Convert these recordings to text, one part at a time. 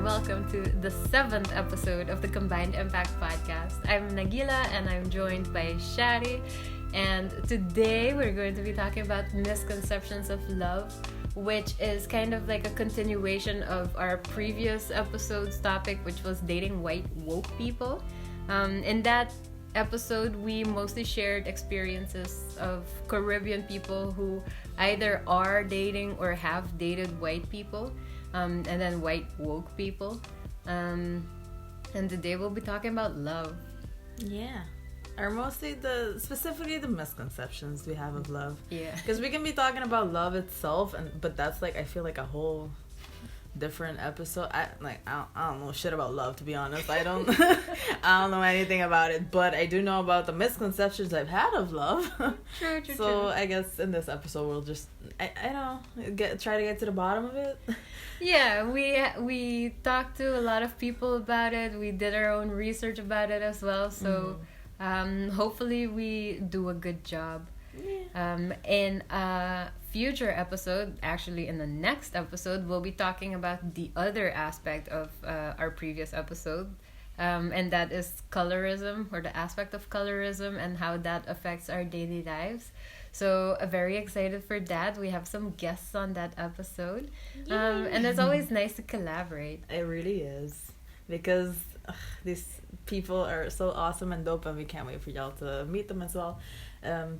welcome to the 7th episode of the Combined Impact podcast. I'm Nagila and I'm joined by Shari, and today we're going to be talking about misconceptions of love, which is kind of like a continuation of our previous episode's topic, which was dating white woke people. In that episode, we mostly shared experiences of Caribbean people who either are dating or have dated white people, and then white woke people. And today we'll be talking about love. Yeah. Or specifically the misconceptions we have of love. Yeah. Because we can be talking about love itself, but that's like, I feel like a whole different episode. I don't know shit about love, to be honest. I don't know anything about it, but I do know about the misconceptions I've had of love. True. So I guess in this episode we'll just I don't know, try to get to the bottom of it. Yeah, we talked to a lot of people about it. We did our own research about it as well. So hopefully we do a good job. Yeah. In a future episode, actually in the next episode, we'll be talking about the other aspect of our previous episode, and that is colorism, or the aspect of colorism and how that affects our daily lives. So very excited for that. We have some guests on that episode, and it's always nice to collaborate. It really is, because these people are so awesome and dope, and we can't wait for y'all to meet them as well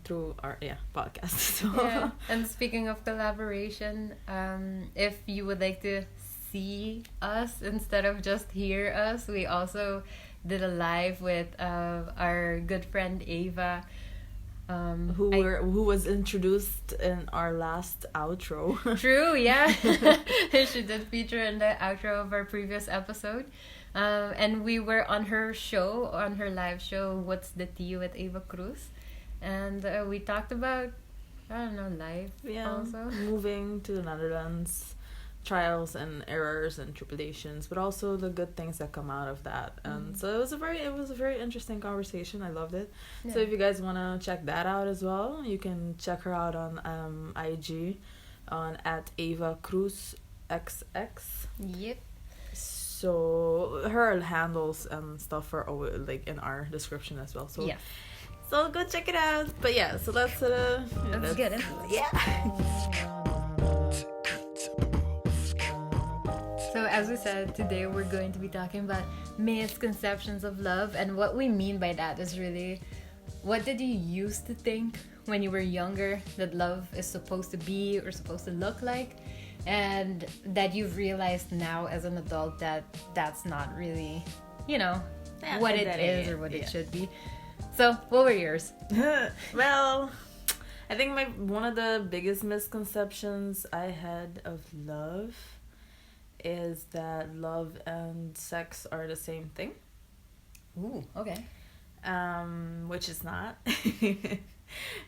through our podcast. So. Yeah. And speaking of collaboration, if you would like to see us instead of just hear us, we also did a live with our good friend Ava, who was introduced in our last outro. True, yeah. She did feature in the outro of our previous episode. And we were on her live show, What's the Tea with Ava Cruz. And we talked about, life also. Moving to the Netherlands, trials and errors and tribulations, but also the good things that come out of that. And so it was a very interesting conversation. I loved it. Yeah. So if you guys want to check that out as well, you can check her out on IG on @AvaCruzXX. Yep. So her handles and stuff are always like in our description as well. So yeah. So go check it out. But yeah, so let's get it. Yeah. So as we said, today we're going to be talking about misconceptions of love, and what we mean by that is really, what did you used to think when you were younger that love is supposed to be or supposed to look like, and that you've realized now as an adult that that's not really, what it is or what it should be. So, what were yours? Well, I think one of the biggest misconceptions I had of love is that love and sex are the same thing. Ooh, okay. Which is not.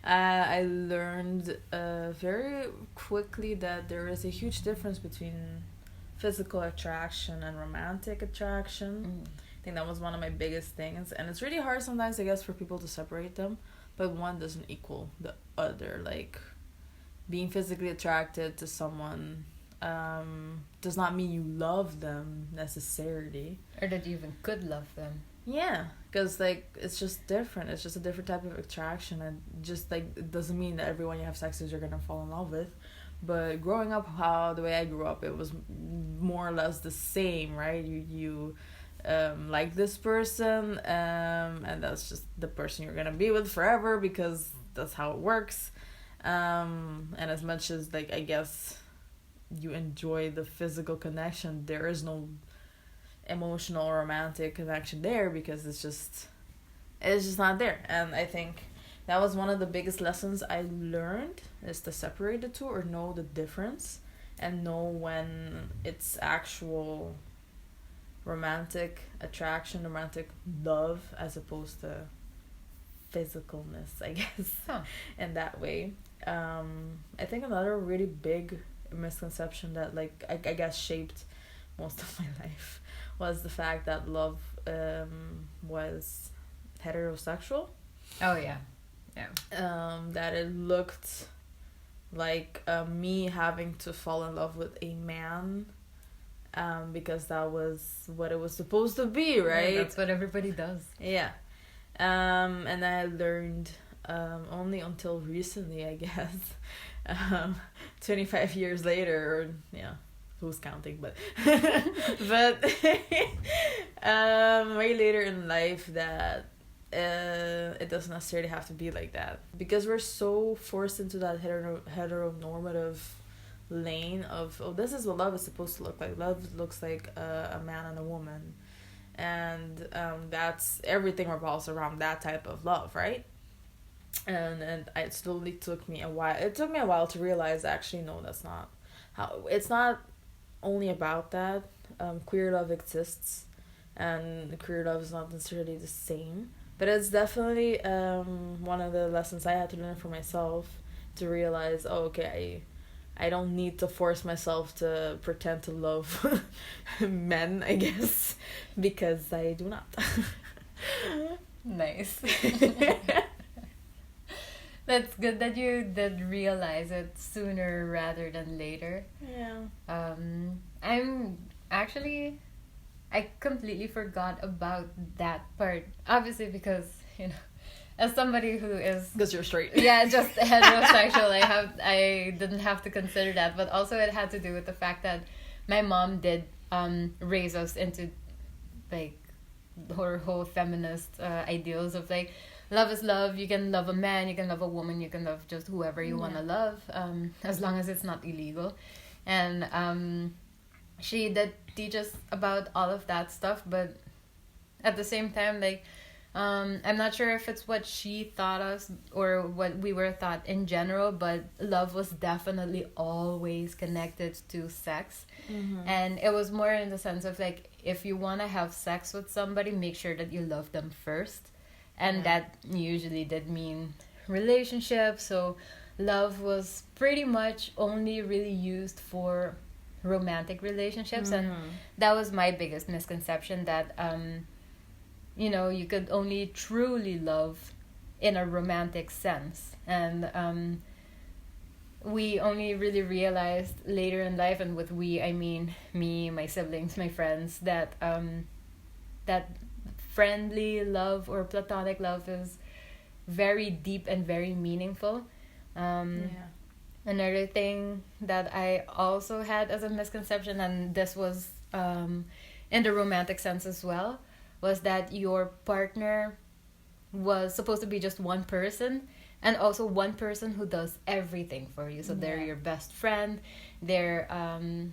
I learned very quickly that there is a huge difference between physical attraction and romantic attraction. I think that was one of my biggest things, and it's really hard sometimes, I guess, for people to separate them, but one doesn't equal the other. Like, being physically attracted to someone does not mean you love them necessarily, or that you even could love them. Yeah, because like it's just different. It's just a different type of attraction, and just like it doesn't mean that everyone you have sex with you're gonna fall in love with. But growing up, the way I grew up, it was more or less the same, right? You like this person, and that's just the person you're gonna be with forever, because that's how it works. And as much as like I guess you enjoy the physical connection, there is no emotional or romantic connection there, because it's just not there. And I think that was one of the biggest lessons I learned, is to separate the two, or know the difference, and know when it's actual romantic attraction, romantic love, as opposed to physicalness, I guess. In that way. I think another really big misconception that like I guess shaped most of my life was the fact that love was heterosexual. Oh yeah. That it looked like me having to fall in love with a man because that was what it was supposed to be, right? Yeah, that's what everybody does. Yeah. And I learned only until recently, I guess. 25 years later, or yeah, who's counting? But but way later in life that it doesn't necessarily have to be like that, because we're so forced into that heteronormative lane of, oh, this is what love is supposed to look like. Love looks like a man and a woman, and that's everything revolves around that type of love, right? And it slowly took me a while. It took me a while to realize, actually, no, that's not how. It's not only about that. Queer love exists, and queer love is not necessarily the same. But it's definitely one of the lessons I had to learn for myself, to realize, oh, okay, I don't need to force myself to pretend to love men, I guess, because I do not. Nice. That's good that you did realize it sooner rather than later. Yeah. I'm actually, I completely forgot about that part. Obviously, because, you know, as somebody who is, Because you're straight. yeah, just heterosexual, I didn't have to consider that. But also it had to do with the fact that my mom did raise us into like her whole feminist ideals of like, love is love. You can love a man, you can love a woman, you can love just whoever you want to love, as long as it's not illegal. And she did teach us about all of that stuff, but at the same time, like, I'm not sure if it's what she taught us or what we were taught in general, but love was definitely always connected to sex. Mm-hmm. And it was more in the sense of like, if you want to have sex with somebody, make sure that you love them first. And that usually did mean relationships. So love was pretty much only really used for romantic relationships. And that was my biggest misconception, that you know, you could only truly love in a romantic sense. And we only really realized later in life, and with we I mean me, my siblings, my friends, that that friendly love or platonic love is very deep and very meaningful. Another thing that I also had as a misconception, and this was in the romantic sense as well, was that your partner was supposed to be just one person, and also one person who does everything for you. So they're your best friend, they're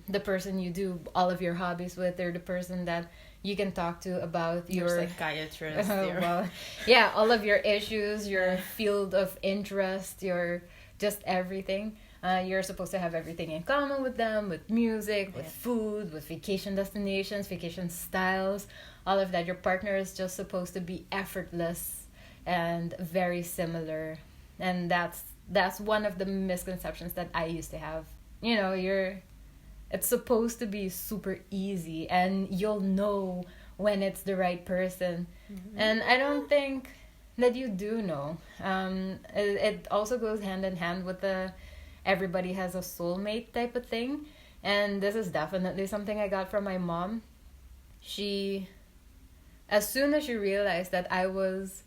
the person you do all of your hobbies with, they're the person that you can talk to about your psychiatrist. well, yeah, all of your issues, your field of interest, your just everything. You're supposed to have everything in common with them, with music, with food, with vacation destinations, vacation styles, all of that. Your partner is just supposed to be effortless and very similar. And that's one of the misconceptions that I used to have. You know, it's supposed to be super easy and you'll know when it's the right person. And I don't think that you do know. It also goes hand in hand with the everybody has a soulmate type of thing. And this is definitely something I got from my mom. She, as soon as she realized that I was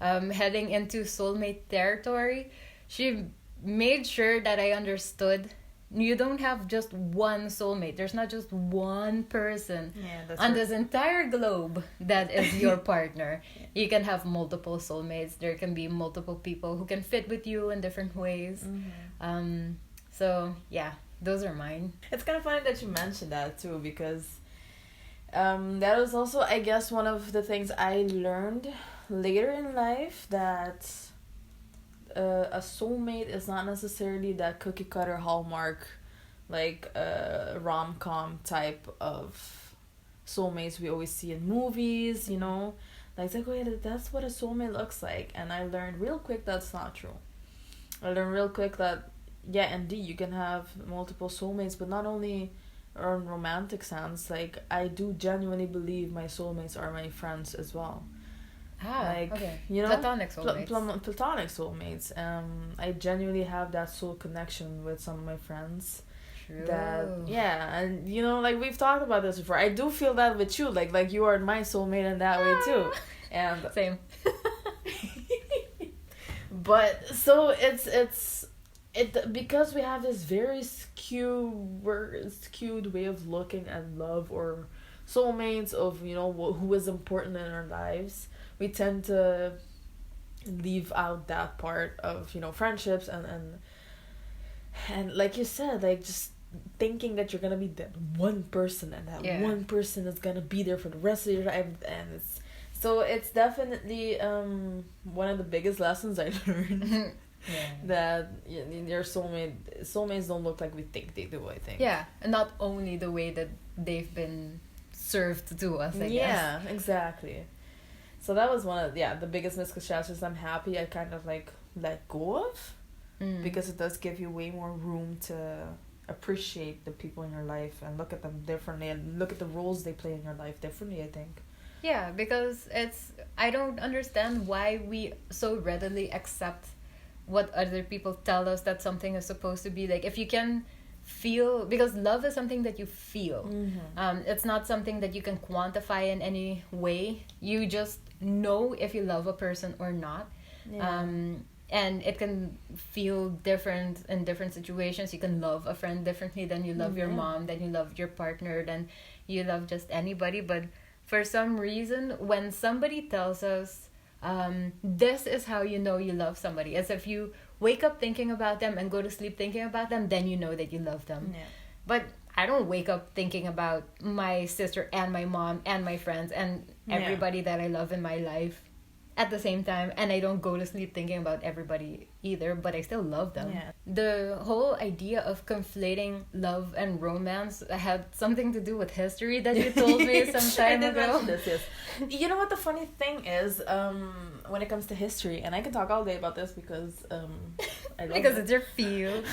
heading into soulmate territory, she made sure that I understood you don't have just one soulmate. There's not just one person on this entire globe that is your partner. You can have multiple soulmates. There can be multiple people who can fit with you in different ways. So yeah, those are mine. It's kind of funny that you mentioned that too, because that was also, I guess, one of the things I learned later in life, that a soulmate is not necessarily that cookie cutter Hallmark, like rom-com type of soulmates we always see in movies, you know. Like, it's like, oh yeah, that's what a soulmate looks like. And I learned real quick that's not true. I learned real quick that, yeah, indeed, you can have multiple soulmates, but not only in romantic sense. Like, I do genuinely believe my soulmates are my friends as well. Okay. You know, Platonic soulmates. Platonic soulmates. I genuinely have that soul connection with some of my friends. True. That, yeah, and you know, like we've talked about this before. I do feel that with you, like you are my soulmate in that way too. And Same. but so it's because we have this very skewed way of looking at love or soulmates, of, you know, who is important in our lives. We tend to leave out that part of, you know, friendships and like you said, like just thinking that you're gonna be that one person, and that one person is gonna be there for the rest of your life. And it's definitely one of the biggest lessons I learned. That your soulmates don't look like we think they do, I think. Yeah, and not only the way that they've been served to us, I guess. Yeah, exactly. So that was one of the biggest misconceptions. I'm happy I kind of like let go of, because it does give you way more room to appreciate the people in your life and look at them differently and look at the roles they play in your life differently, I think. Yeah, because I don't understand why we so readily accept what other people tell us that something is supposed to be. Like, if you can feel, because love is something that you feel. It's not something that you can quantify in any way. You just know if you love a person or not. And it can feel different in different situations. You can love a friend differently than you love your mom, than you love your partner, than you love just anybody. But for some reason, when somebody tells us, this is how you know you love somebody, as if you wake up thinking about them and go to sleep thinking about them, then you know that you love them. But I don't wake up thinking about my sister and my mom and my friends and everybody that I love in my life at the same time, and I don't go to sleep thinking about everybody either, but I still love them. The whole idea of conflating love and romance had something to do with history that you told me some time ago. This, yes. You know what the funny thing is, when it comes to history, and I can talk all day about this because I love because it's your field.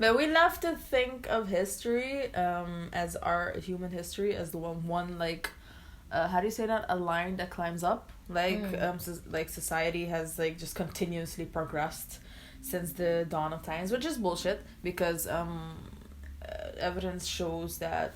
But we love to think of history as our human history as the one like how do you say that, a line that climbs up, like like society has like just continuously progressed since the dawn of times, which is bullshit, because evidence shows that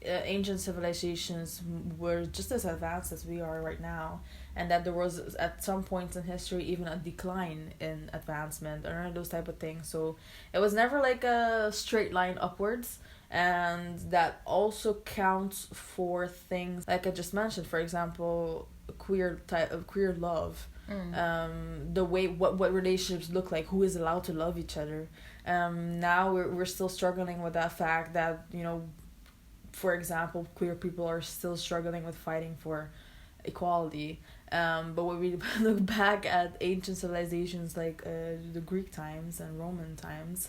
ancient civilizations were just as advanced as we are right now, and that there was at some points in history even a decline in advancement or those type of things. So it was never like a straight line upwards. And that also counts for things like I just mentioned, for example, queer love, the way what relationships look like, who is allowed to love each other. Now we're still struggling with that fact that, you know, for example, queer people are still struggling with fighting for equality. But when we look back at ancient civilizations like the Greek times and Roman times,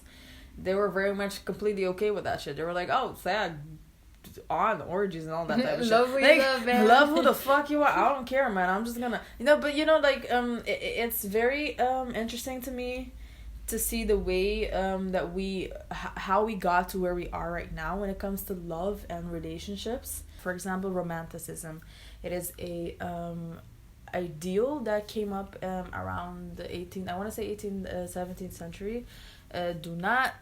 they were very much completely okay with that shit. They were like, oh, sad on orgies and all that type of shit. Love who you love, man. Love who the fuck you are. I don't care, man. I'm just gonna, you know. But you know, like it's very interesting to me to see the way that how we got to where we are right now when it comes to love and relationships. For example, romanticism. It is a ideal that came up around the 17th century. Do not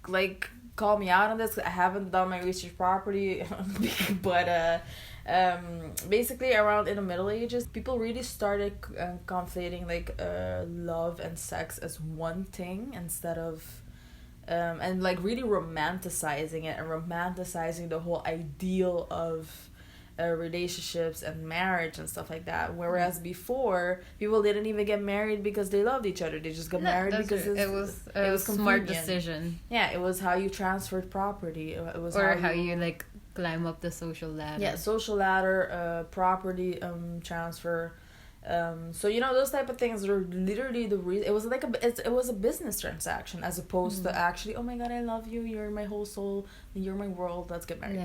like call me out on this. I haven't done my research properly, but basically around in the Middle Ages, people really started conflating like love and sex as one thing instead of and like really romanticizing it and romanticizing the whole ideal of relationships and marriage and stuff like that. Whereas before, people didn't even get married because they loved each other. They just got married because it was a smart decision. Yeah, it was how you transferred property. It was how you like climb up the social ladder. Yeah, social ladder, property transfer. So you know, those type of things were literally the reason. It was like it was a business transaction as opposed to actually, oh my god, I love you, you're my whole soul, you're my world, let's get married.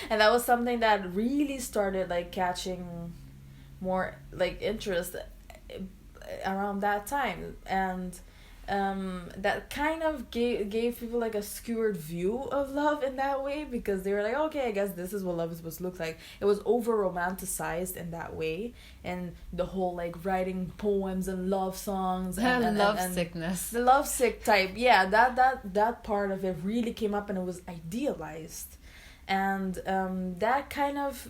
And that was something that really started like catching more like interest around that time. And that kind of gave people like a skewed view of love in that way, because they were like, okay, I guess this is what love is supposed to look like. It was over romanticized in that way, and the whole like writing poems and love songs and love and sickness. the love sick type, yeah, that part of it really came up, and it was idealized, and that kind of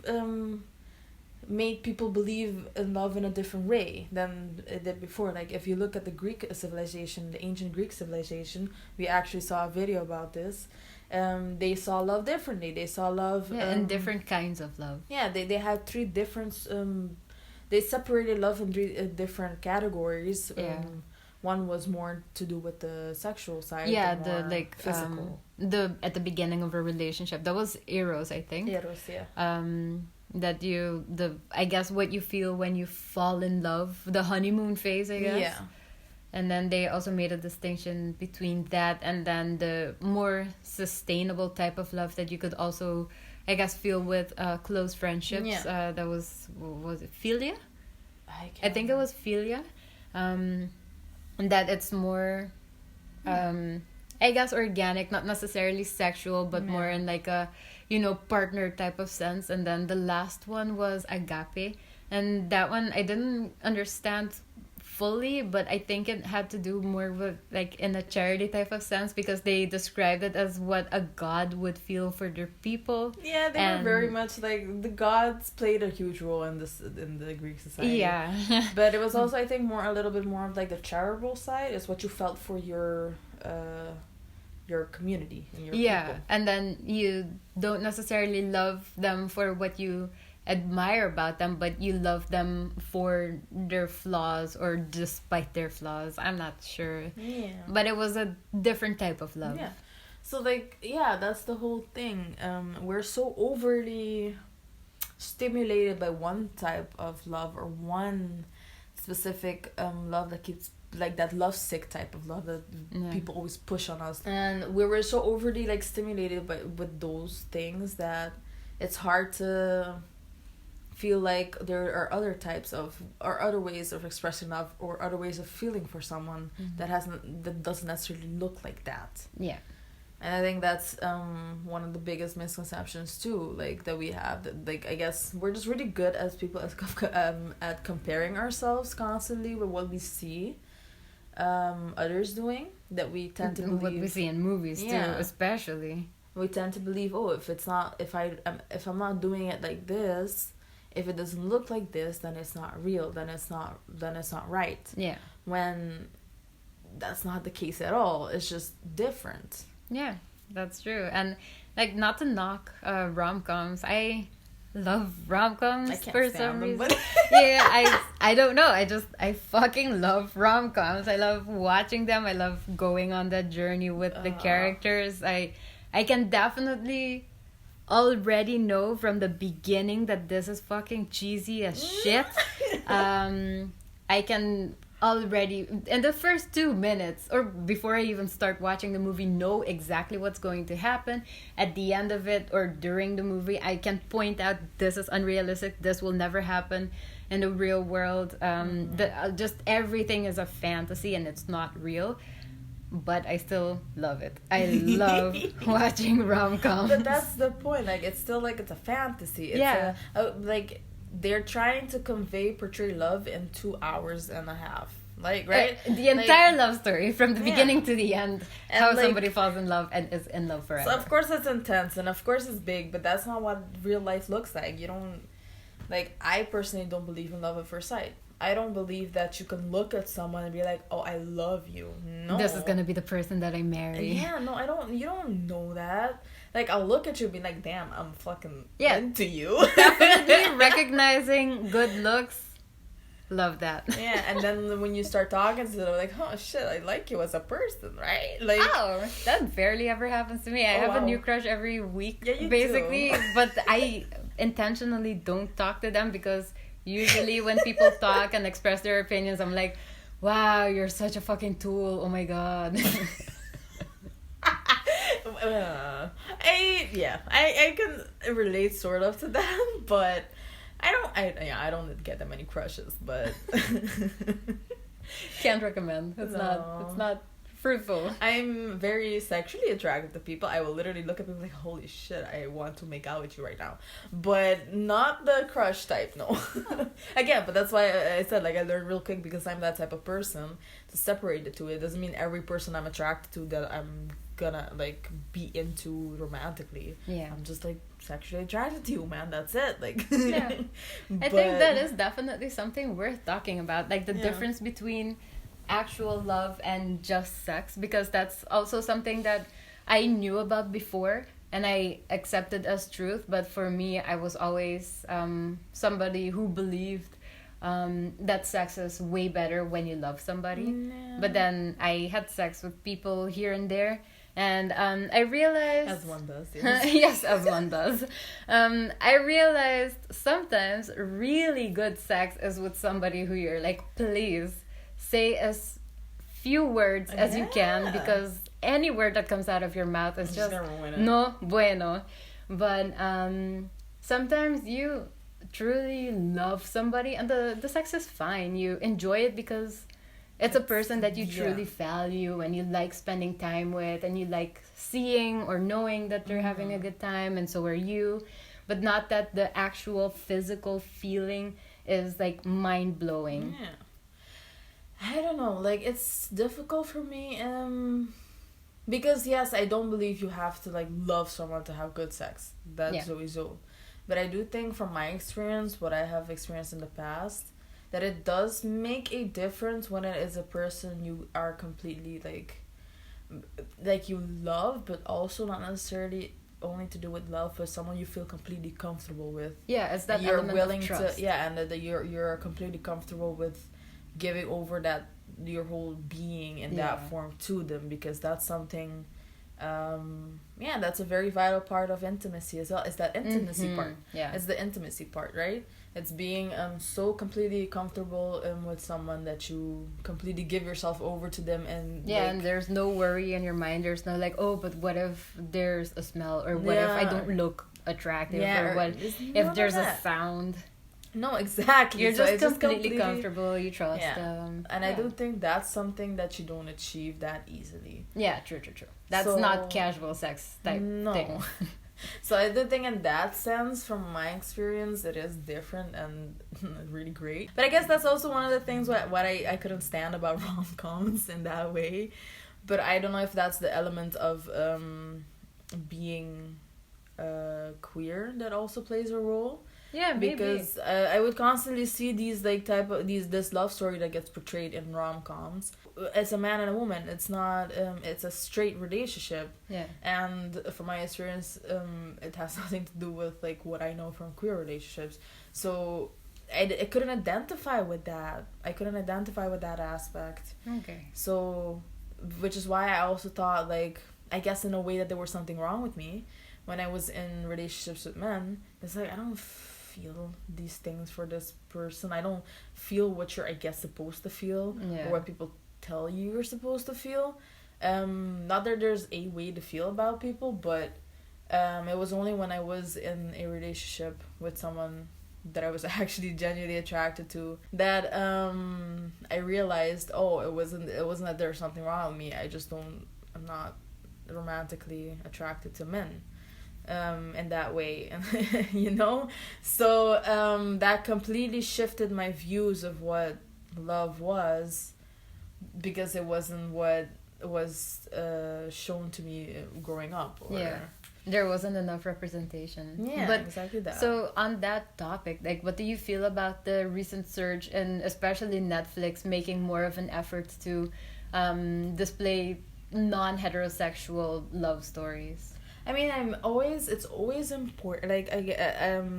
made people believe in love in a different way than it did before. Like if you look at the Greek civilization, the ancient Greek civilization, we actually saw a video about this. They saw love differently. They saw love and different kinds of love. Yeah, they had three different they separated love in three different categories. One was more to do with the sexual side. Yeah, the like physical. At the beginning of a relationship, that was eros, I think. Eros, yeah. That I guess what you feel when you fall in love, the honeymoon phase, I guess. Yeah. And then they also made a distinction between that and then the more sustainable type of love that you could also, I guess, feel with close friendships. Yeah. That was it philia? I think it was philia. And that it's more, I guess, organic, not necessarily sexual, but more in like a, partner type of sense. And then the last one was agape, and that one I didn't understand fully, but I think it had to do more with like in a charity type of sense, because they described it as what a god would feel for their people. Yeah, they were very much like the gods played a huge role in the Greek society. Yeah. But it was also, I think, a little bit more of like the charitable side is what you felt for your community and your people. And then you don't necessarily love them for what you admire about them, but you love them for their flaws or despite their flaws. I'm not sure. Yeah. But it was a different type of love. Yeah. So like, yeah, that's the whole thing. We're so overly stimulated by one type of love or one specific love that keeps, like that love sick type of love that people always push on us, and we were so overly like stimulated with those things that it's hard to feel like there are other types of or other ways of expressing love or other ways of feeling for someone that doesn't necessarily look like that. Yeah. And I think that's one of the biggest misconceptions too, like that we have. That, like, I guess we're just really good as people at comparing ourselves constantly with what we see others doing. That we tend to believe what we see in movies too, especially. We tend to believe, if I'm not doing it like this, if it doesn't look like this, then it's not real. Then it's not right. Yeah. When that's not the case at all. It's just different. Yeah, that's true. And like, not to knock rom-coms, I love rom-coms for some reason. But yeah, I don't know. I fucking love rom-coms. I love watching them. I love going on that journey with the characters. I can definitely already know from the beginning that this is fucking cheesy as shit. I can already, in the first 2 minutes or before I even start watching the movie, know exactly what's going to happen. At the end of it or during the movie, I can point out this is unrealistic, this will never happen in the real world. Just everything is a fantasy and it's not real, but I still love it. I love watching rom-coms. But that's the point, like it's still like it's a fantasy. It's like they're trying to portray love in 2 hours and a half. Like, right? The entire love story from the beginning to the end. And how somebody falls in love and is in love forever. So of course it's intense and of course it's big, but that's not what real life looks like. You don't, like, I personally don't believe in love at first sight. I don't believe that you can look at someone and be like, oh, I love you. No. This is gonna be the person that I marry. Yeah, no, you don't know that. Like, I'll look at you and be like, damn, I'm fucking into you. Definitely recognizing good looks. Love that. Yeah, and then when you start talking to them, like, oh shit, I like you as a person, right? Like, that barely ever happens to me. I have a new crush every week, basically. Do. But I intentionally don't talk to them because usually when people talk and express their opinions, I'm like, wow, you're such a fucking tool. Oh my god. I can relate sort of to that, but I don't get that many crushes, but Can't recommend. It's not fruitful. I'm very sexually attracted to people. I will literally look at people like, holy shit, I want to make out with you right now. But not the crush type, no. Again, but that's why I said, like, I learned real quick because I'm that type of person to separate the two. It doesn't mean every person I'm attracted to that I'm gonna, like, be into romantically. Yeah. I'm just, like, sexually attracted to you, man. That's it. Like, yeah. I think that is definitely something worth talking about. Like, the difference between actual love and just sex, because that's also something that I knew about before and I accepted as truth, but for me I was always somebody who believed that sex is way better when you love somebody. But then I had sex with people here and there, and I realized, as one does, yes. yes, as one does, I realized sometimes really good sex is with somebody who you're like, please say as few words as you can, because any word that comes out of your mouth is just no bueno. But sometimes you truly love somebody and the sex is fine. You enjoy it because it's a person that you truly value and you like spending time with, and you like seeing or knowing that they're having a good time, and so are you. But not that the actual physical feeling is like mind-blowing. Yeah. I don't know, like, it's difficult for me, because yes, I don't believe you have to, like, love someone to have good sex. That's sowieso. But I do think from my experience, what I have experienced in the past, that it does make a difference when it is a person you are completely, like you love, but also not necessarily only to do with love, but someone you feel completely comfortable with. Yeah, it's that you're element willing of trust. to, and that you're completely comfortable with giving over that your whole being in that form to them, because that's something that's a very vital part of intimacy as well. It's that intimacy part. It's the intimacy part, right? It's being so completely comfortable with someone that you completely give yourself over to them, and and there's no worry in your mind. There's no like, oh, but what if there's a smell, or what if I don't look attractive, or what if there's a sound. No, exactly. You're just completely comfortable. You trust them. And I do think that's something that you don't achieve that easily. Yeah, true. That's not casual sex type thing. So I do think in that sense, from my experience, it is different and really great. But I guess that's also one of the things what I couldn't stand about rom-coms in that way. But I don't know if that's the element of being queer that also plays a role. Yeah, maybe. Because I would constantly see these this love story that gets portrayed in rom-coms. It's a man and a woman. It's not it's a straight relationship. Yeah. And from my experience, it has nothing to do with like what I know from queer relationships. So I couldn't identify with that. I couldn't identify with that aspect. Okay. So, which is why I also thought, like, I guess in a way that there was something wrong with me when I was in relationships with men. It's like, I don't feel these things for this person. I don't feel what you're, I guess, supposed to feel, or what people tell you you're supposed to feel. Not that there's a way to feel about people, but it was only when I was in a relationship with someone that I was actually genuinely attracted to that I realized, it wasn't that there's something wrong with me. I'm not romantically attracted to men in that way. You know, so that completely shifted my views of what love was, because it wasn't what was shown to me growing up. There wasn't enough representation. But exactly that. So on that topic, like, what do you feel about the recent surge, and especially Netflix making more of an effort to display non-heterosexual love stories? I mean, it's always important. Like,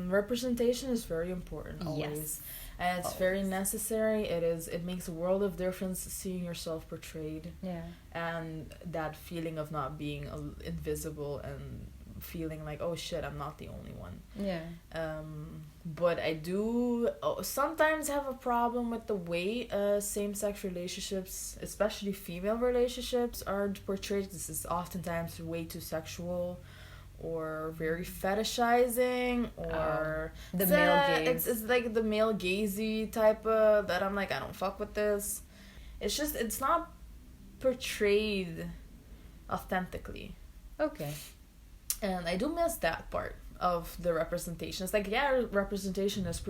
representation is very important always. Yes. And it's very necessary. It makes a world of difference seeing yourself portrayed. Yeah. And that feeling of not being invisible and feeling like, oh shit, I'm not the only one. Yeah. But I do sometimes have a problem with the way same-sex relationships, especially female relationships, are portrayed. This is oftentimes way too sexual, or very fetishizing, or the male gaze. It's like the male gazy type of that. I'm like, I don't fuck with this. it's not portrayed authentically. Okay. And I do miss that part of the representation. It's like, yeah, representation is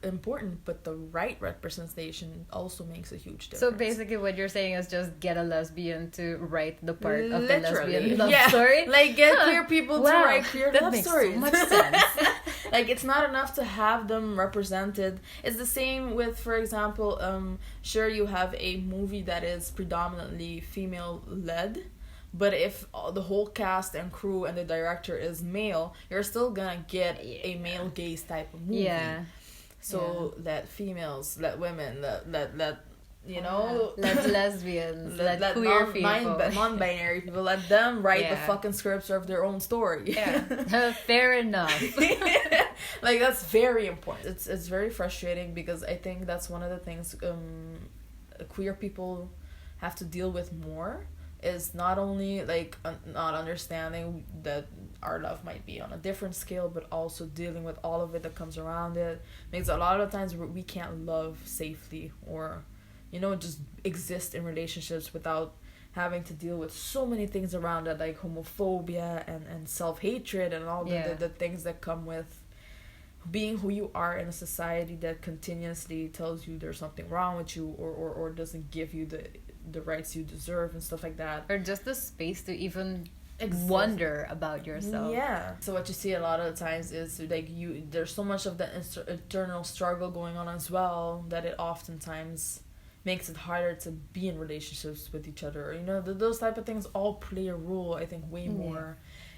important, but the right representation also makes a huge difference. So basically what you're saying is just get a lesbian to write the part of the Literally. lesbian love story? Like, get queer people to write queer that love makes stories. so much sense. Like, it's not enough to have them represented. It's the same with, for example, sure, you have a movie that is predominantly female-led, but if the whole cast and crew and the director is male, you're still gonna get a male gaze type of movie. Yeah. So let females, let women, let you know, let lesbians, let queer people, non-binary people, let them write the Yeah. fucking scripts of their own story. Yeah. Fair enough. Like, that's very important. It's very frustrating because I think that's one of the things queer people have to deal with more, is not only like not understanding that our love might be on a different scale, but also dealing with all of it that comes around it. Because a lot of the times we can't love safely, or just exist in relationships without having to deal with so many things around it, like homophobia and self-hatred and all the things that come with being who you are in a society that continuously tells you there's something wrong with you, or doesn't give you the rights you deserve and stuff like that, or just the space to even wonder about yourself. Yeah. So what you see a lot of the times is like there's so much of the internal struggle going on as well, that it oftentimes makes it harder to be in relationships with each other. Those type of things all play a role, I think, way more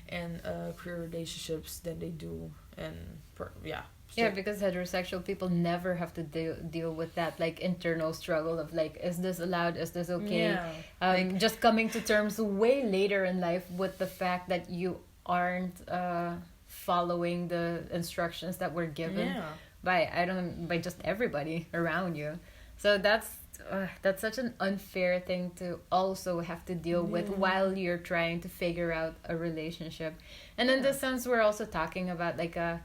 in queer relationships than they do in because heterosexual people never have to deal with that, like, internal struggle of, like, is this allowed, is this okay? Just coming to terms way later in life with the fact that you aren't following the instructions that were given by just everybody around you. So that's such an unfair thing to also have to deal with while you're trying to figure out a relationship. And in this sense, we're also talking about like a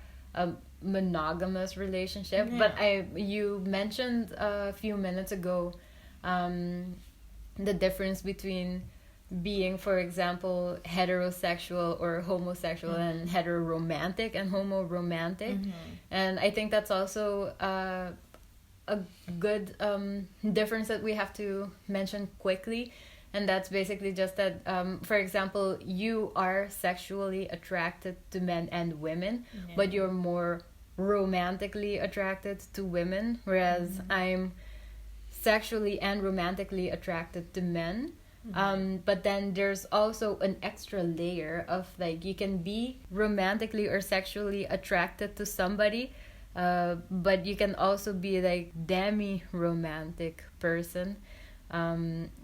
monogamous relationship. But you mentioned a few minutes ago the difference between being, for example, heterosexual or homosexual and heteroromantic and homoromantic. And I think that's also a good difference that we have to mention quickly, and that's basically just that for example, you are sexually attracted to men and women, but you're more romantically attracted to women, whereas I'm sexually and romantically attracted to men. But then there's also an extra layer of, like, you can be romantically or sexually attracted to somebody, but you can also be like demi-romantic person,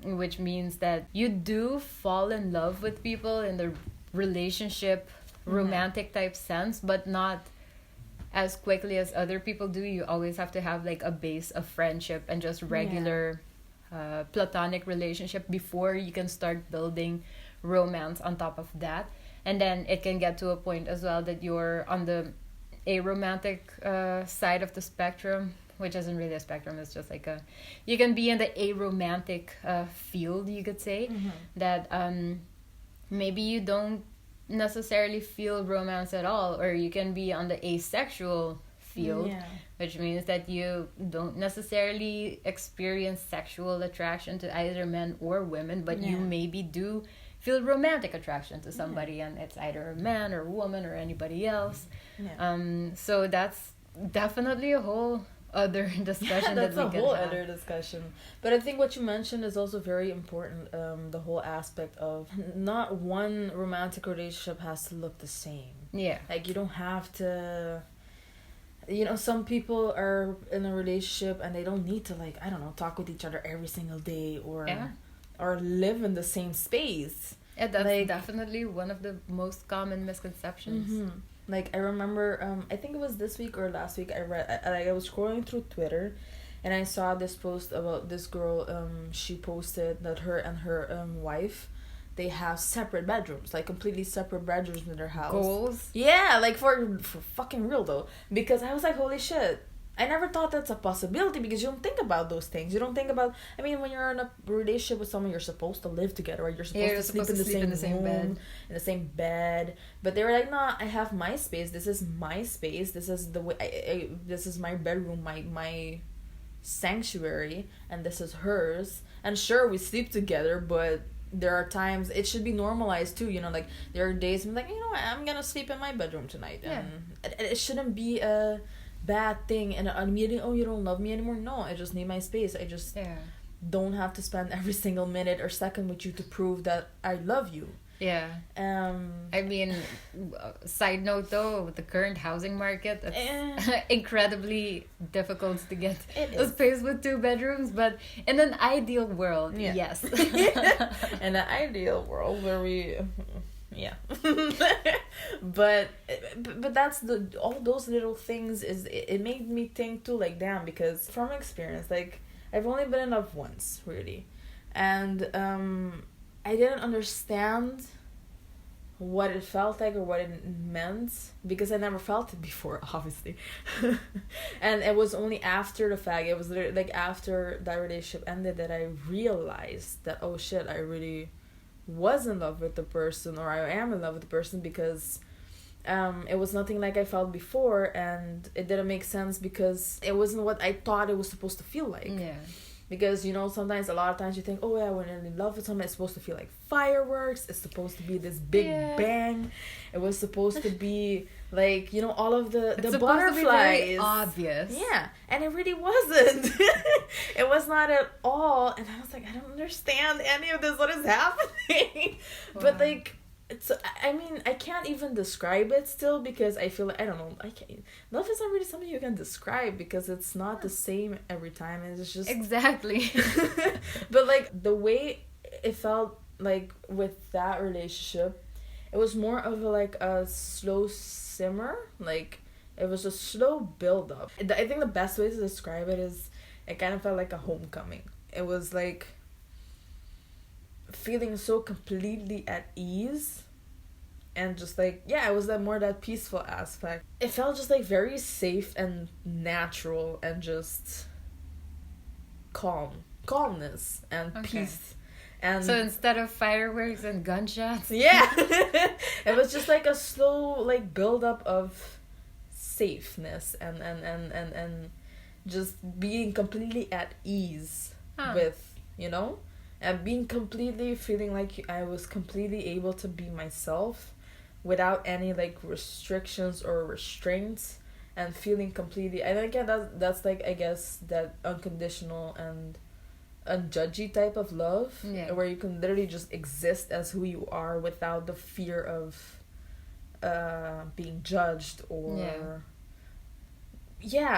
which means that you do fall in love with people in the relationship romantic type sense, but not as quickly as other people do. You always have to have like a base of friendship and just regular platonic relationship before you can start building romance on top of that. And then it can get to a point as well that you're on the aromantic side of the spectrum, which isn't really a spectrum, it's just like you can be in the aromantic field, you could say, that maybe you don't necessarily feel romance at all, or you can be on the asexual field, which means that you don't necessarily experience sexual attraction to either men or women, but you maybe do feel romantic attraction to somebody, and it's either a man or a woman or anybody else. So that's definitely a whole other discussion. That's a whole other discussion. But I think what you mentioned is also very important. The whole aspect of not one romantic relationship has to look the same. Like, you don't have to. Some people are in a relationship and they don't need to, like, I don't know, talk with each other every single day or live in the same space. That's like, definitely one of the most common misconceptions. Like, I remember, I think it was this week or last week, I was scrolling through Twitter and I saw this post about this girl. She posted that her and her wife, they have separate bedrooms, like completely separate bedrooms in their house. Goals? Yeah, like for fucking real though. Because I was like, holy shit. I never thought that's a possibility because you don't think about those things. You don't think about, I mean, when you're in a relationship with someone, you're supposed to live together, right? You're supposed to sleep in the same room, bed. in the same bed. But they were like, nah, I have my space. This is my space. This is the way, this is my bedroom, my sanctuary, and this is hers. And sure, we sleep together, but there are times it should be normalized too, like there are days I'm like, I'm gonna sleep in my bedroom tonight, and it shouldn't be a bad thing and a meeting. Oh, you don't love me anymore? No, I just need my space. I just don't have to spend every single minute or second with you to prove that I love you. I mean, side note though, with the current housing market, it's incredibly difficult to get a space with 2 bedrooms, but in an ideal world, yes. In an ideal world where we but that's all those little things it made me think too, like, damn, because from experience, like, I've only been in love once, really, and I didn't understand what it felt like or what it meant because I never felt it before, obviously. And it was only after the fact, it was literally like after that relationship ended that I realized that, oh shit, I really was in love with the person, or I am in love with the person, because it was nothing like I felt before, and it didn't make sense because it wasn't what I thought it was supposed to feel like. Because, sometimes, a lot of times you think, oh yeah, when you're in love with someone, it's supposed to feel like fireworks. It's supposed to be this big bang. It was supposed to be like, all of the butterflies. To be very obvious. Yeah, and it really wasn't. It was not at all. And I was like, I don't understand any of this. What is happening? Wow. But like, I can't even describe it still because I feel like, I don't know, love is not really something you can describe because it's not the same every time. It's just... Exactly. But like, the way it felt like with that relationship, it was more of a slow simmer. Like, it was a slow build up. I think the best way to describe it is it kind of felt like a homecoming. It was like feeling so completely at ease, and just like, it was that peaceful aspect. It felt just like very safe and natural and just calmness and peace. And so instead of fireworks and gunshots, it was just like a slow build up of safeness and just being completely at ease with, and being completely feeling like I was completely able to be myself without any restrictions or restraints, and feeling completely, and again that's I guess that unconditional and unjudgy type of love, where you can literally just exist as who you are without the fear of being judged or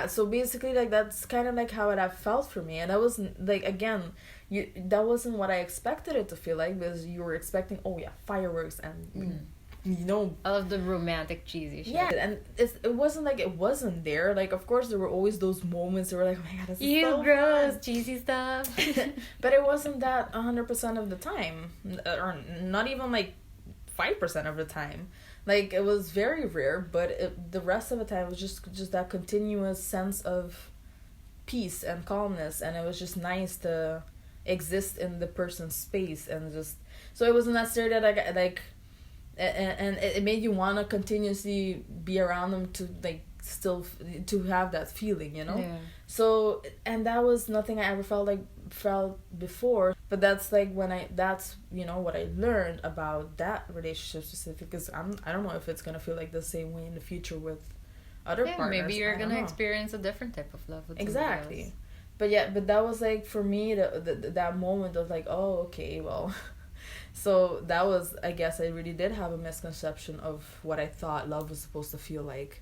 so basically that's kind of how it have felt for me. And that wasn't again, that wasn't what I expected it to feel like, because you were expecting fireworks and all of the romantic cheesy shit. And it wasn't it wasn't there. Of course there were always those moments where oh my god, this is so gross fun. Cheesy stuff. But it wasn't that 100% of the time, or not even 5% of the time. It was very rare, but the rest of the time was just that continuous sense of peace and calmness, and it was just nice to exist in the person's space, and just so it wasn't necessarily that and it made you want to continuously be around them to still to have that feeling, So, and that was nothing I ever felt before. But that's when that's what I learned about that relationship specific, because I don't know if it's gonna feel the same way in the future with other partners. Maybe you're gonna experience a different type of love with exactly else. But that was for me that moment of oh, okay, well. So that was, I guess I really did have a misconception of what I thought love was supposed to feel like.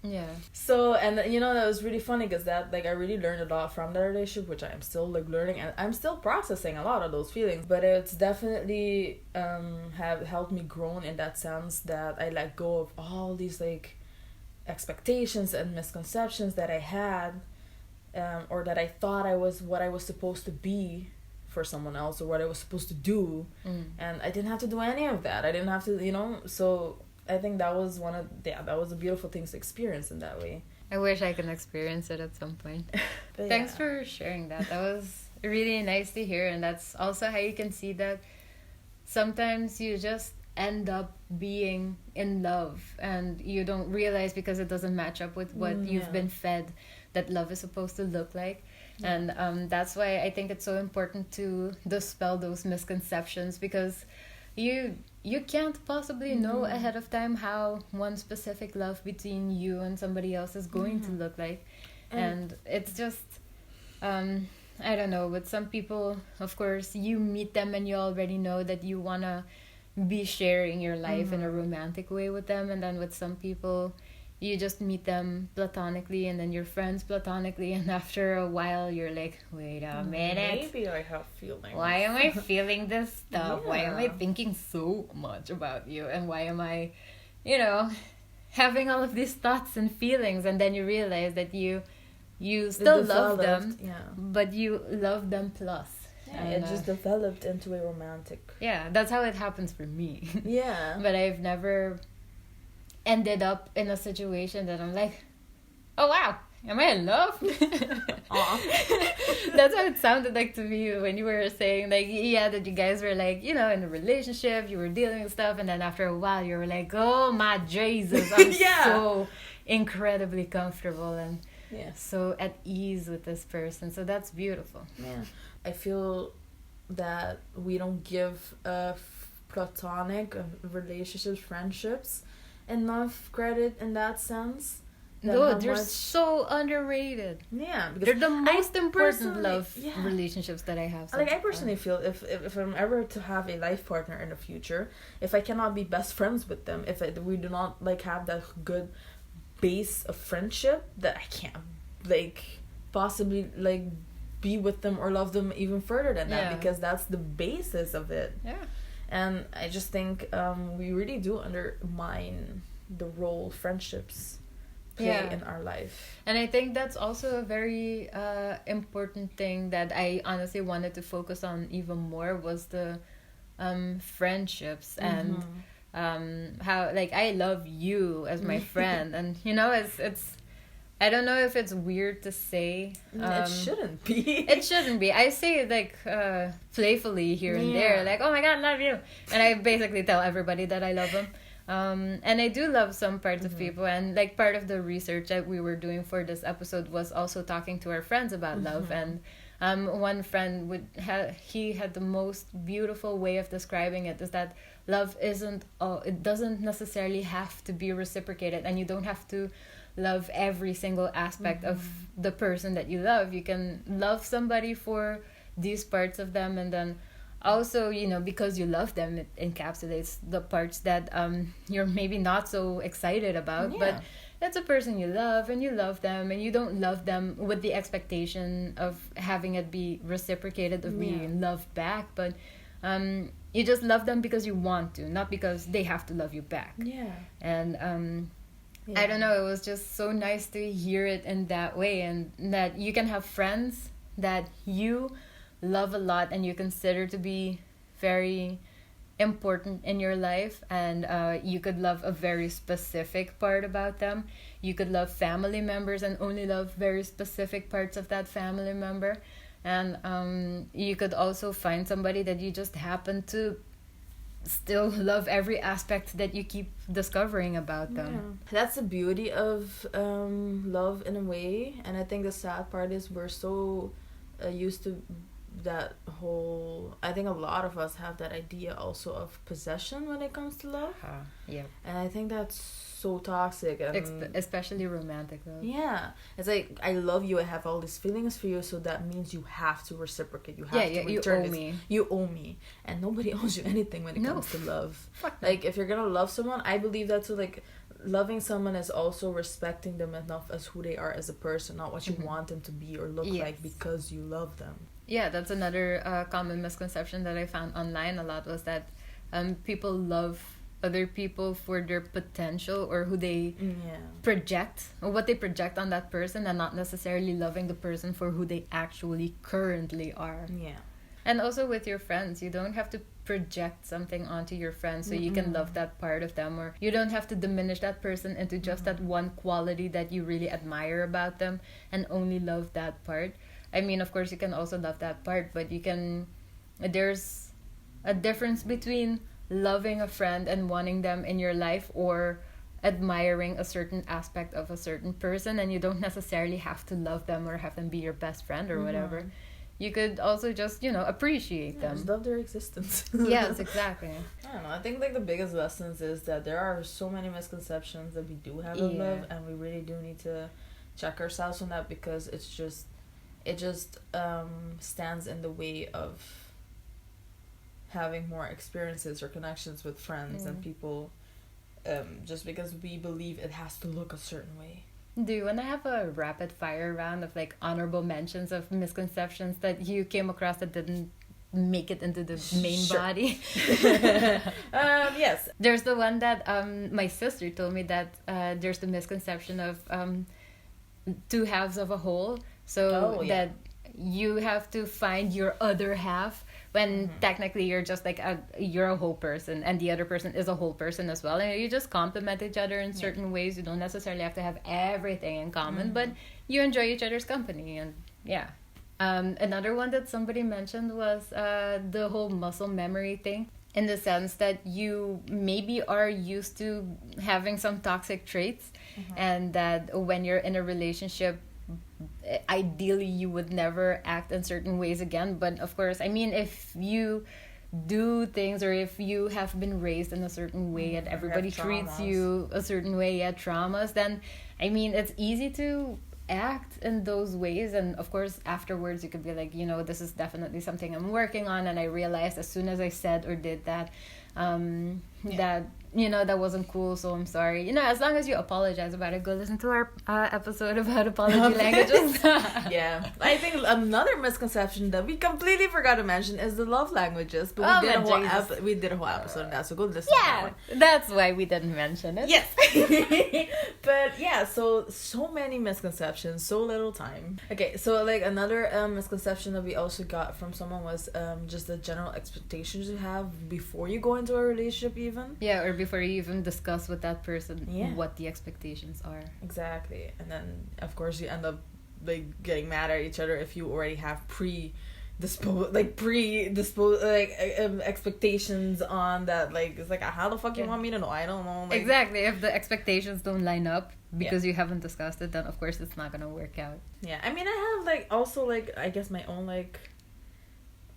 So, and that was really funny, because that I really learned a lot from that relationship, which I'm still learning, and I'm still processing a lot of those feelings. But it's definitely have helped me grow in that sense, that I let go of all these expectations and misconceptions that I had, or that I thought I was what I was supposed to be for someone else, or what I was supposed to do, and I didn't have to do any of that. I didn't have to, so I think that was that was a beautiful thing to experience in that way. I wish I could experience it at some point. Thanks for sharing that. That was really nice to hear, and that's also how you can see that sometimes you just end up being in love and you don't realize because it doesn't match up with what you've been fed that love is supposed to look like. And that's why I think it's so important to dispel those misconceptions, because you can't possibly know ahead of time how one specific love between you and somebody else is going to look like. And it's just I don't know, with some people, of course, you meet them and you already know that you want to be sharing your life in a romantic way with them. And then with some people, you just meet them platonically and then you're friends platonically, and after a while you're like, wait a minute, maybe I have feelings. Why am I feeling this stuff? Why am I thinking so much about you? And why am I, having all of these thoughts and feelings? And then you realize that you still love them, but you love them plus. Yeah, it just developed into a romantic. Yeah, that's how it happens for me. Yeah. But I've never ended up in a situation that I'm like, oh wow, am I in love? That's how it sounded like to me when you were saying that you guys were like, in a relationship, you were dealing with stuff, and then after a while you were like, oh my Jesus, I'm so incredibly comfortable and so at ease with this person. So that's beautiful. Yeah. I feel that we don't give platonic relationships, friendships, enough credit in that sense. No, they're so underrated. Yeah, because they're the most important love relationships that I have. I personally feel if I'm ever to have a life partner in the future, if I cannot be best friends with them, if we do not have that good base of friendship, that I can't possibly be with them or love them even further than that, because that's the basis of it. Yeah. And I just think we really do undermine the role friendships play in our life. And I think that's also a very important thing that I honestly wanted to focus on even more, was the friendships and how I love you as my friend. And it's I don't know if it's weird to say. It shouldn't be. It shouldn't be. I say it playfully here and there, oh my God, love you. And I basically tell everybody that I love them. And I do love some parts of people. And part of the research that we were doing for this episode was also talking to our friends about love. And one friend he had the most beautiful way of describing it, is that love it doesn't necessarily have to be reciprocated, and you don't have to love every single aspect of the person that you love. You can love somebody for these parts of them, and then also, because you love them, it encapsulates the parts that you're maybe not so excited about. But that's a person you love, and you love them, and you don't love them with the expectation of having it be reciprocated, of being loved back, but you just love them because you want to, not because they have to love you back. And I don't know, it was just so nice to hear it in that way, and that you can have friends that you love a lot and you consider to be very important in your life, and you could love a very specific part about them. You could love family members and only love very specific parts of that family member, and you could also find somebody that you just happen to still love every aspect that you keep discovering about them. That's the beauty of love in a way. And I think the sad part is we're so used to that whole, I think a lot of us have that idea also of possession when it comes to love. And I think that's so toxic, and especially romantic love. It's I love you, I have all these feelings for you, so that means you have to reciprocate, you have to return you owe me, and nobody owes you anything when it comes to love. If you're gonna love someone, I believe that too. Loving someone is also respecting them enough as who they are as a person, not what you want them to be or look like because you love them. That's another common misconception that I found online a lot, was that people love other people for their potential or who they project, or what they project on that person, and not necessarily loving the person for who they actually currently are. And also with your friends, you don't have to project something onto your friends so you can love that part of them, or you don't have to diminish that person into just that one quality that you really admire about them and only love that part. I mean, of course, you can also love that part, but there's a difference between loving a friend and wanting them in your life, or admiring a certain aspect of a certain person, and you don't necessarily have to love them or have them be your best friend or whatever. You could also just, appreciate them. Just love their existence. Yes, exactly. I don't know. I think like the biggest lessons is that there are so many misconceptions that we do have of love, and we really do need to check ourselves on that, because it just stands in the way of having more experiences or connections with friends and people, just because we believe it has to look a certain way. Do you want to have a rapid fire round of like honorable mentions of misconceptions that you came across that didn't make it into the main body? Yes. There's the one that my sister told me, that there's the misconception of two halves of a whole. So that you have to find your other half, when technically you're just like you're a whole person, and the other person is a whole person as well, and you just complement each other in certain ways. You don't necessarily have to have everything in common, but you enjoy each other's company. And another one that somebody mentioned was the whole muscle memory thing, in the sense that you maybe are used to having some toxic traits, and that when you're in a relationship, ideally you would never act in certain ways again. But of course, I mean, if you do things, or if you have been raised in a certain way and everybody treats you a certain way, traumas, then I mean, it's easy to act in those ways. And of course, afterwards you could be like, this is definitely something I'm working on, and I realized as soon as I said or did that, that that wasn't cool, so I'm sorry. As long as you apologize about it, go listen to our episode about apology languages. Yeah. I think another misconception that we completely forgot to mention is the love languages, but we did a whole episode on that, so go listen to that one. That's why we didn't mention it. Yes. But yeah, so many misconceptions, so little time. Okay, so like another misconception that we also got from someone was just the general expectations you have before you go into a relationship, even. Yeah, or before you even discuss with that person what the expectations are. Exactly. And then of course you end up like getting mad at each other if you already have expectations on that. Like, it's like, how the fuck you want me to know? I don't know. Like, exactly. If the expectations don't line up because you haven't discussed it, then of course it's not gonna work out. Yeah, I mean, I have like also like, I guess my own like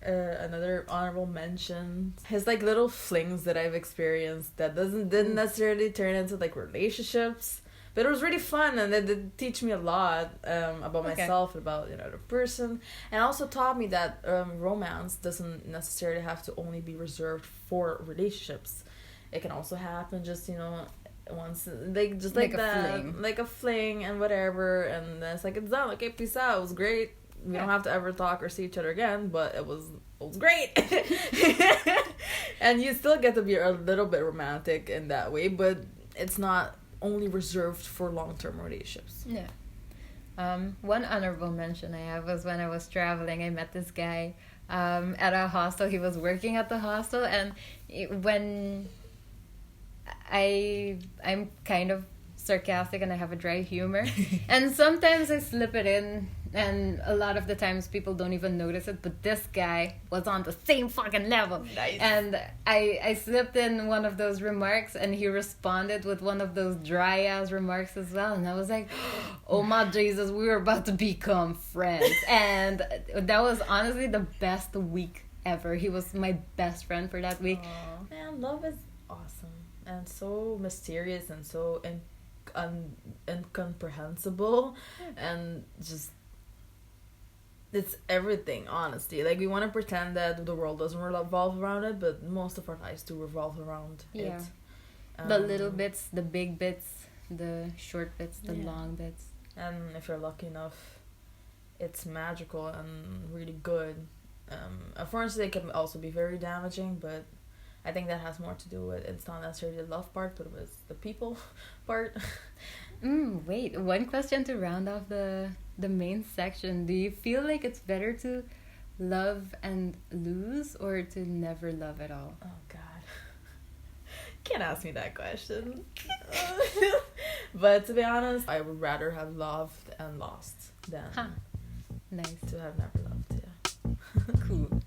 another honorable mention is like little flings that I've experienced that didn't necessarily turn into like relationships, but it was really fun, and it did teach me a lot about myself, about the person, and also taught me that romance doesn't necessarily have to only be reserved for relationships. It can also happen just once, like just like that, fling. like a fling and whatever, and then it's like, it's done. Okay, peace out. It was great. We don't have to ever talk or see each other again, but it was great. And you still get to be a little bit romantic in that way, but it's not only reserved for long-term relationships. Yeah. One honorable mention I have was when I was traveling, I met this guy at a hostel. He was working at the hostel, and when I'm kind of sarcastic and I have a dry humor, and sometimes I slip it in, and a lot of the times people don't even notice it, but this guy was on the same fucking level. Nice. And I slipped in one of those remarks, and he responded with one of those dry ass remarks as well, and I was like, oh my Jesus, we were about to become friends. And that was honestly the best week ever. He was my best friend for that week. Aww. Man, love is awesome and so mysterious and so incomprehensible, and just, it's everything, honestly. Like, we want to pretend that the world doesn't revolve around it, but most of our lives do revolve around it. The little bits, the big bits, the short bits, the long bits. And if you're lucky enough, it's magical and really good. Unfortunately, it can also be very damaging, but I think that has more to do with, it's not necessarily the love part, but with the people part. Wait, one question to round off the main section. Do you feel like it's better to love and lose or to never love at all? Oh God. Can't ask me that question. But to be honest, I would rather have loved and lost than Nice. to have never loved. Yeah. Cool.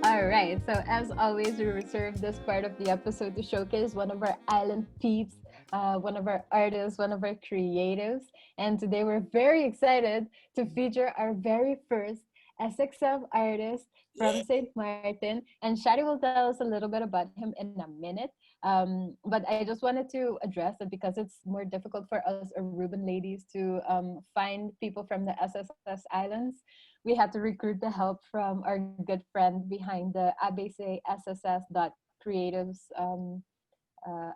All right. So, as always, we reserve this part of the episode to showcase one of our island peeps, one of our artists, one of our creatives. And today we're very excited to feature our very first SXM artist from St. Martin. And Shadi will tell us a little bit about him in a minute. But I just wanted to address that because it's more difficult for us Aruban ladies to find people from the SSS Islands. We had to recruit the help from our good friend behind the abcsss.creatives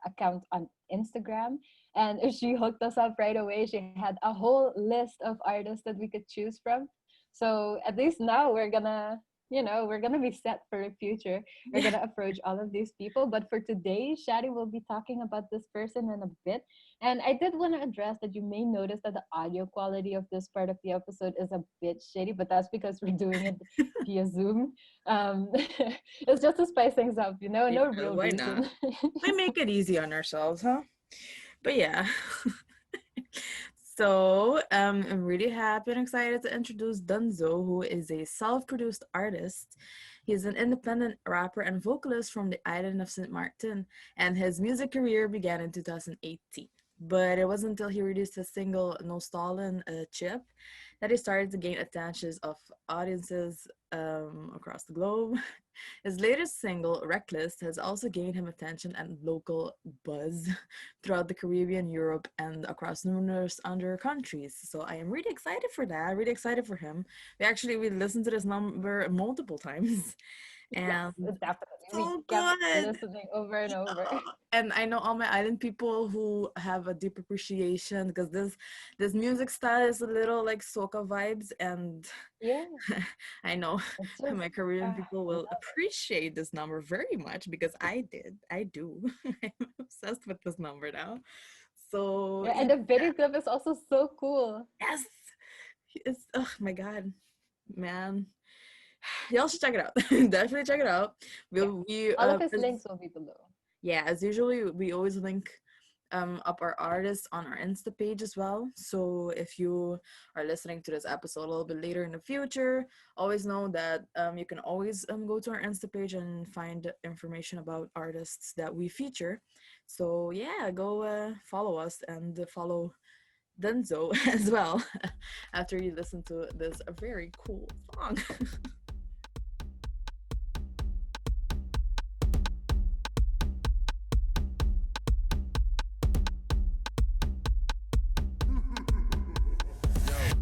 account on Instagram. And she hooked us up right away. She had a whole list of artists that we could choose from. So at least now we're gonna be set for the future. We're gonna approach all of these people. But for today, Shadi will be talking about this person in a bit. And I did want to address that you may notice that the audio quality of this part of the episode is a bit shady, but that's because we're doing it via Zoom. It's just to spice things up, no Yeah, real why reason. not? We make it easy on ourselves, huh? But yeah. So I'm really happy and excited to introduce Dunzo, who is a self-produced artist. He's an independent rapper and vocalist from the island of St. Martin, and his music career began in 2018. But it wasn't until he released his single No Stalin Chip that he started to gain attention of audiences across the globe. His latest single, Reckless, has also gained him attention and local buzz throughout the Caribbean, Europe, and across numerous other countries. So I am really excited for that. Really excited for him. We listened to this number multiple times. And Yes, definitely. so We kept good. listening over and over. And I know all my island people who have a deep appreciation because this music style is a little like soca vibes, and Yeah, I know it's just my Korean people will love. appreciate this number very much because I do. I'm obsessed with this number now. So Yeah, and the video clip is also so cool. yes, it's oh my god, man. Y'all should check it out. Definitely check it out. Yeah. We All of his links will be below. yeah, as usually we always link up our artists on our Insta page as well. So if you are listening to this episode a little bit later in the future, always know that you can always go to our Insta page and find information about artists that we feature. So yeah, go follow us and follow Denzo as well after you listen to this very cool song.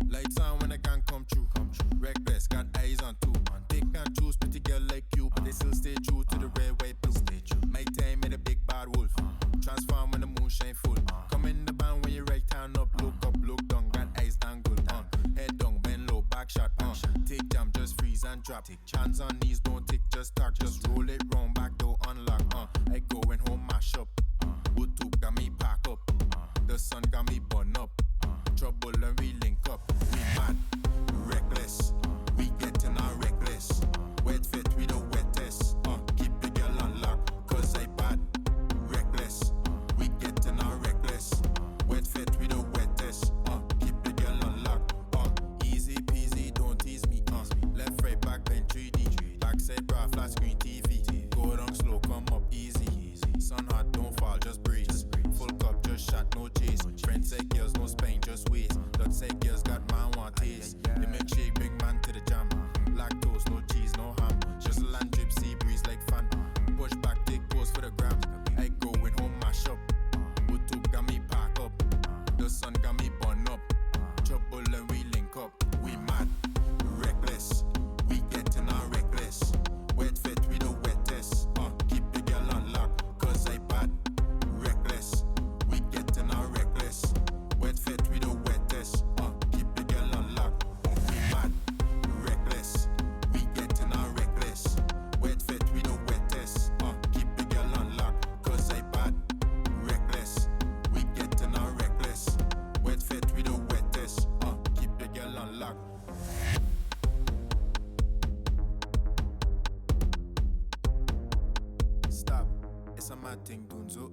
Lights on when I can come true. Reckless, got eyes on two. Pick and choose, pretty girl like you, but they still stay true to the red, white, blue. My time made a big bad wolf. Transform when the moon shine full. Come in the band when you right hand up, look down, got eyes dangled. Head down, bend low, back shot. Take jam, just freeze and drop. Hands on knees, don't tick, just talk. Just roll it round, back door unlock. I going home, mash up. Bluetooth got me pack up. The sun got me bun up. Trouble and we link up. We mad, reckless. We getting our reckless. Wet fit, we the wettest. Keep the girl on lock, cause I bad. Reckless. We getting our reckless. Wet fit, we the wettest. Keep the girl on lock. Easy peasy, don't tease me. Left, right, back, then 3D. Backside, bra, flat screen TV. Go down slow, come up easy. Sun hot, don't fall. some mad thing doing so.